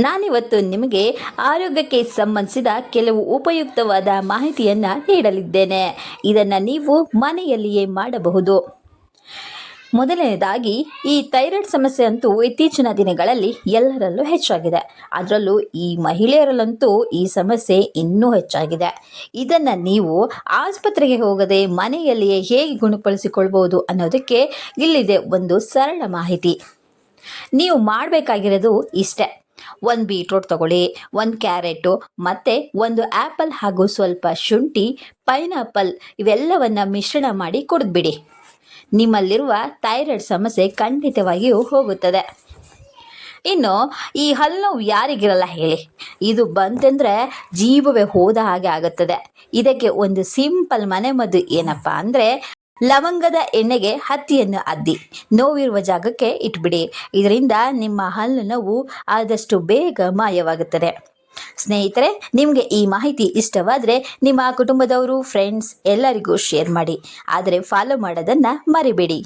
ನಾನಿವತ್ತು ನಿಮಗೆ ಆರೋಗ್ಯಕ್ಕೆ ಸಂಬಂಧಿಸಿದ ಕೆಲವು ಉಪಯುಕ್ತವಾದ ಮಾಹಿತಿಯನ್ನು ನೀಡಲಿದ್ದೇನೆ. ಇದನ್ನು ನೀವು ಮನೆಯಲ್ಲಿಯೇ ಮಾಡಬಹುದು. ಮೊದಲನೇದಾಗಿ, ಈ ಥೈರಾಯ್ಡ್ ಸಮಸ್ಯೆ ಅಂತೂ ಇತ್ತೀಚಿನ ದಿನಗಳಲ್ಲಿ ಎಲ್ಲರಲ್ಲೂ ಹೆಚ್ಚಾಗಿದೆ. ಅದರಲ್ಲೂ ಈ ಮಹಿಳೆಯರಲ್ಲಂತೂ ಈ ಸಮಸ್ಯೆ ಇನ್ನೂ ಹೆಚ್ಚಾಗಿದೆ. ಇದನ್ನು ನೀವು ಆಸ್ಪತ್ರೆಗೆ ಹೋಗದೆ ಮನೆಯಲ್ಲಿಯೇ ಹೇಗೆ ಗುಣಪಡಿಸಿಕೊಳ್ಬೋದು ಅನ್ನೋದಕ್ಕೆ ಇಲ್ಲಿದೆ ಒಂದು ಸರಳ ಮಾಹಿತಿ. ನೀವು ಮಾಡಬೇಕಾಗಿರೋದು ಇಷ್ಟೇ: ಒಂದು ಬೀಟ್ರೂಟ್ ತಗೊಳ್ಳಿ, ಒಂದು ಕ್ಯಾರೆಟು, ಮತ್ತು ಒಂದು ಆ್ಯಪಲ್ ಹಾಗೂ ಸ್ವಲ್ಪ ಶುಂಠಿ, ಪೈನಾಪಲ್ ಇವೆಲ್ಲವನ್ನು ಮಿಶ್ರಣ ಮಾಡಿ ಕುಡಿದ್ಬಿಡಿ. ನಿಮ್ಮಲ್ಲಿರುವ ಥೈರಾಯ್ಡ್ ಸಮಸ್ಯೆ ಖಂಡಿತವಾಗಿಯೂ ಹೋಗುತ್ತದೆ. ಇನ್ನು ಈ ಹಲ್ಲುನೋವು ಯಾರಿಗಿರಲ್ಲ ಹೇಳಿ? ಇದು ಬಂತೆಂದರೆ ಜೀವವೇ ಹೋದ ಹಾಗೆ ಆಗುತ್ತದೆ. ಇದಕ್ಕೆ ಒಂದು ಸಿಂಪಲ್ ಮನೆಮದ್ದು ಏನಪ್ಪ ಅಂದರೆ, ಲವಂಗದ ಎಣ್ಣೆಗೆ ಹತ್ತಿಯನ್ನು ಅದ್ದಿ ನೋವಿರುವ ಜಾಗಕ್ಕೆ ಇಟ್ಬಿಡಿ. ಇದರಿಂದ ನಿಮ್ಮ ಹಲ್ಲು ನೋವು ಆದಷ್ಟು ಬೇಗ ಮಾಯವಾಗುತ್ತದೆ. ಸ್ನೇಹಿತರೆ, ನಿಮಗೆ ಈ ಮಾಹಿತಿ ಇಷ್ಟವಾದರೆ ನಿಮ್ಮ ಕುಟುಂಬದವರು, ಫ್ರೆಂಡ್ಸ್ ಎಲ್ಲರಿಗೂ ಶೇರ್ ಮಾಡಿ. ಆದರೆ ಫಾಲೋ ಮಾಡೋದನ್ನು ಮರಿಬೇಡಿ.